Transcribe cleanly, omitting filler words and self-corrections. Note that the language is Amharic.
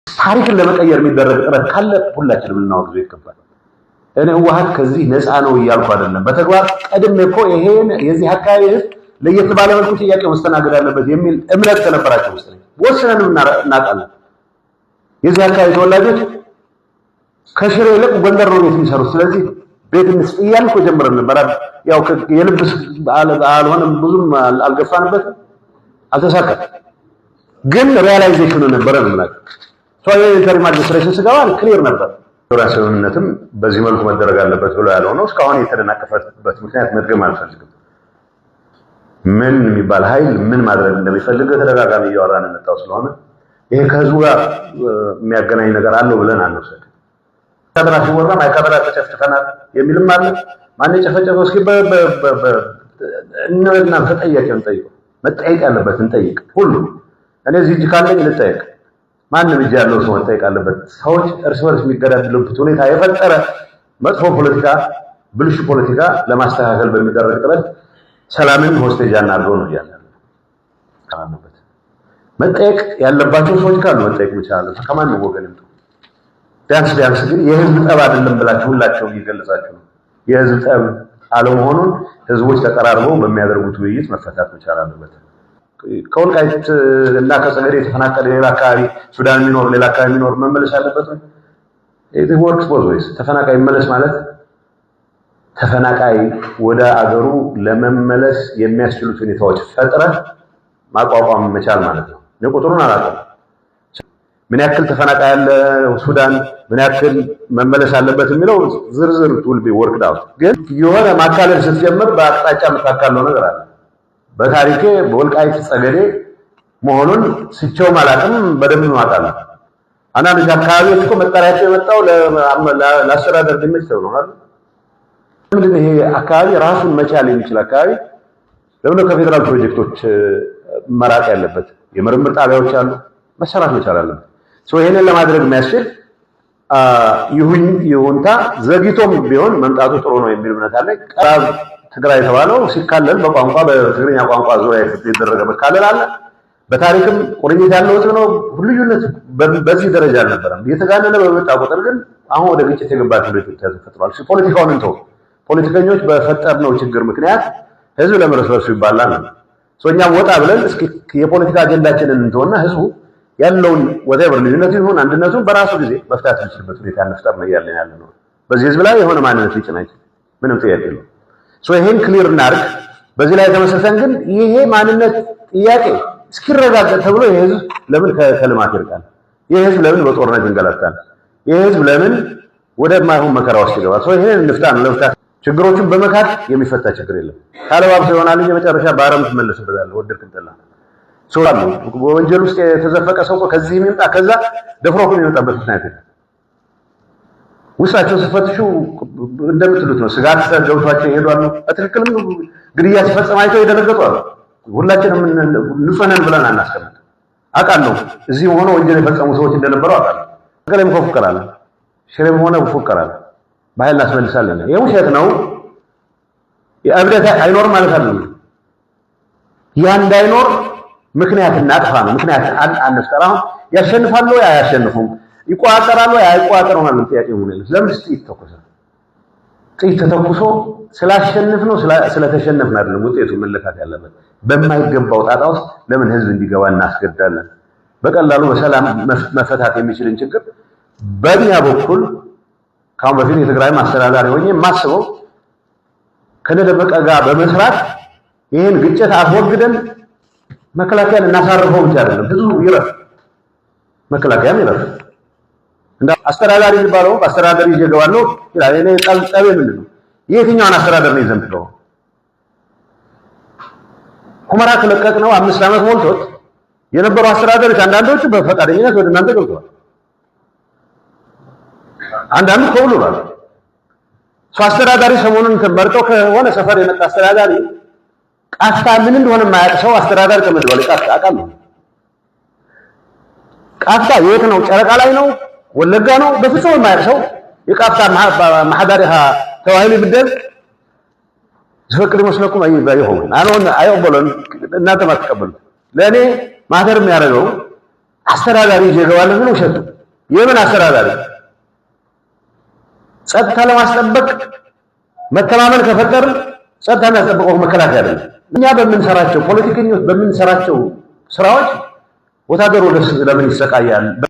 ታሪክን ለመቀየር የሚደረግ ጥረት ካለ ሁላችንም ልናወግዘው ይገባል። እኔ ህወሓት ከዚህ ነፃ ነው እያልኩ አይደለም። በተግባር ቀድሜ እኮ ይሄን የዚህ አካባቢ ህዝብ ለየት ባለ መልኩ ጥያቄ መስተናገድ አለበት የሚል እምነት ከነበራቸው ውስጥ ወስነንም እናውቃለን። የዚህ አካባቢ ተወላጆች ከሽሬ ይልቅ ጎንደር ነው ቤት የሚሰሩት። ስለዚህ ቤት እንስጥ እያልኩ ጀምረን ነበር። ያው የልብስ አልሆነም፣ ብዙም አልገፋንበትም፣ አልተሳካም። ግን ሪያላይዜሽኑ ነበረ ነው ማለት ሶ የኢንተሪም አድሚኒስትሬሽን ስገባ ክሊር ነበር። ስምምነትም በዚህ መልኩ መደረግ አለበት ብሎ ያለው ነው። እስካሁን የተደናቀፈበት ምክንያት መድገም አልፈልግም። ምን የሚባል ኃይል ምን ማድረግ እንደሚፈልግ ተደጋጋሚ እያወራን የመጣው ስለሆነ ይሄ ከህዝቡ ጋር የሚያገናኝ ነገር አለው ብለን አንወስድ። ተደራሽ ወራ ማይካድራ ተጨፍጭፈናል የሚልም አለ። ማን የጨፈጨፈው? እስኪ እና ተጠያቂውን ጠይቁ። መጠየቅ ያለበትን ጠይቅ። ሁሉ እኔ እዚህ እጅ ካለኝ ልጠየቅ። ማንም እጅ ያለው ሰው መጠየቅ አለበት። ሰዎች እርስ በርስ የሚገዳደሉበት ሁኔታ የፈጠረ መጥፎ ፖለቲካ፣ ብልሹ ፖለቲካ ለማስተካከል በሚደረግ ጥረት ሰላምን ሆስቴጅ አናድርገው ነው ያለው። መጠየቅ ያለባቸው ሰዎች ካሉ መጠየቅ መቻል ከማንም ወገን ነው። ቢያንስ ግን የህዝብ ጠብ አይደለም ብላችሁ ሁላችሁ እየገለጻችሁ ነው። የህዝብ ጠብ አለመሆኑን ህዝቦች ተቀራርበው በሚያደርጉት ውይይት መፈታት መቻል አለበት። ከወልቃይት እና ከጸገዴ የተፈናቀለ ሌላ አካባቢ ሱዳን የሚኖር ሌላ አካባቢ የሚኖር መመለስ አለበት ነው። it works both ways። ተፈናቃይ መመለስ ማለት ተፈናቃይ ወደ አገሩ ለመመለስ የሚያስችሉት ሁኔታዎች ፈጥረ ማቋቋም መቻል ማለት ነው። ቁጥሩን አላውቅም፣ ምን ያክል ተፈናቃይ ያለ ሱዳን ምን ያክል መመለስ አለበት የሚለው ዝርዝር will be worked out። ግን የሆነ ማካለል ስትጀምር በአቅጣጫ የምታካለው ነገር አለ። በታሪኬ በወልቃይት ጸገዴ መሆኑን ስቸው ማላቅም በደንብ ማውቃለሁ። አንዳንድ አካባቢዎች እኮ መጣሪያቸው የመጣው ለአስተዳደር ድምጽ ነው አይደል? ምንድነው ይሄ አካባቢ ራሱን መቻል የሚችል አካባቢ ለምን ከፌደራል ፕሮጀክቶች መራቅ ያለበት? የምርምር ጣቢያዎች አሉ፣ መሰራት መቻል አለበት። ይሄንን ለማድረግ የሚያስችል ይሁንታ ዘግይቶም ቢሆን መምጣቱ ጥሩ ነው የሚል እምነት አለ። ቀራብ ትግራይ የተባለው ሲካለል በቋንቋ በትግርኛ ቋንቋ ዙሪያ የተደረገ መካለል አለ። በታሪክም ቁርኝት ያለው ነው። ልዩነት በዚህ ደረጃ አልነበረም። የተጋነነ በመጣ ቁጥር ግን አሁን ወደ ግጭት የገባች ሁኔታ ተፈጥሯል። ፖለቲካውን እንተው። ፖለቲከኞች በፈጠርነው ችግር ምክንያት ህዝብ ለመረስበርሱ ይባላል። እኛም ወጣ ብለን እስኪ የፖለቲካ አጀንዳችንን እንተውና ህዝቡ ያለውን whatever ልዩነት ይሁን አንድነቱን በራሱ ጊዜ መፍታት የሚችልበት ሁኔታ እንፍጠር ነው ያለው። በዚህ ህዝብ ላይ የሆነ ማንነት ሊጭን አይችልም፣ ምንም ጥያቄ የለውም። ይሄን ክሊር እናድርግ። በዚህ ላይ ተመሰረተን ግን ይሄ ማንነት ጥያቄ እስኪረጋገጥ ተብሎ ይሄ ህዝብ ለምን ከልማት ይርቃል? ይሄ ህዝብ ለምን በጦርነት ይንገላታል? ይሄ ህዝብ ለምን ወደ ማይሆን መከራ ውስጥ ይገባል? ይሄን እንፍታ ነው። ለፍታት ችግሮችን በመካድ የሚፈታ ችግር የለም። ካለባብሶ ይሆናል እንጂ መጨረሻ ባረም ትመለስበታለህ። ወደድክም ጠላህ ሶላሉ ወንጀል ውስጥ የተዘፈቀ ሰው ከዚህ የሚመጣ ከዛ ደፍሮኩም የሚመጣበት ምክንያት የለም። ውስጣቸው ሲፈትሹ እንደምትሉት ነው። ስጋት ገብቷቸው ይሄዳሉ። በትክክልም ግድያ ሲፈጸም አይተው የደነገጡ አሉ። ሁላችንም ንጹህ ነን ብለን አናስቀምጥ። አውቃለሁ እዚህ ሆኖ ወንጀል የፈጸሙ ሰዎች እንደነበሩ አውቃለሁ። ከለም ኮፍከራለ ሽሬም ሆነ ኮፍከራለ በኃይል እናስመልሳለን። ይሄ ውሸት ነው። የእብደት አይኖር ማለት አይደለም። ያ እንዳይኖር ምክንያት እናጥፋ ነው። ምክንያት አንፍጠር። አሁን ያሸንፋሉ አያሸንፉም፣ ይቋጠራሉ አይቋጠሩ ማለት ጥያቄ ሆነ። ለምን ጥይት ተኮሰ? ጥይት ተተኩሶ ስላሸንፍ ነው ስለተሸነፍን አይደለም ውጤቱ መለካት ያለበት። በማይገባው ጣጣ ውስጥ ለምን ህዝብ እንዲገባ እናስገዳለን? በቀላሉ በሰላም መፈታት የሚችልን ችግር በእኛ በኩል ካሁን በፊት የትግራይ አስተዳዳሪ ሆኜ የማስበው ከነደበቀ ጋር በመስራት ይሄን ግጭት አስወግደን መከላከያን እናሳርፈው ብቻ አይደለም፣ ህዝቡ ይረፍ፣ መከላከያም ይረፍ። እንደ አስተዳዳሪ የሚባለው አስተዳዳሪ ይገባለው ይላል። እኔ ጠልጠቤ ምንድን ነው? የትኛውን አስተዳደር ነው ይዘምተው? ሁመራ ከለቀቅ ነው 5 ዓመት ሞልቶት የነበሩ አስተዳዳሪዎች አንዳንዶቹ በፈቃደኝነት ወደ እናንተ ገብተዋል። አንዳንዱ ከውሏል። አስተዳዳሪ ሰሞኑን ተመርጠው ከሆነ ሰፈር የመጣ አስተዳዳሪ ቃፍታ ምን እንደሆነ የማያውቅ ሰው አስተዳዳሪ ተመድቧል። ቃፍታ አውቃለሁ። ቃፍታ የት ነው? ጨረቃ ላይ ነው? ወለጋ ነው? በፍጹም የማያውቅ ሰው የቃፍታ ማህዳሪሃ ተዋህሊ ብደል ዝፈቅድ መስለኩም አይሆን አሁን አይወበለን እናንተ ማትቀበሉ ለኔ ማተር የሚያደርገው አስተዳዳሪ ይገባል ብሎ ሸጡ። የምን አስተዳዳሪ? ጸጥታ ለማስጠበቅ መተማመን ከፈጠርን ጸጥታ የሚያስጠብቀው መከላከያ አይደለም። እኛ በምንሰራቸው ፖለቲከኞች በምንሰራቸው ስራዎች ወታደሩ ለምን ይሰቃያል?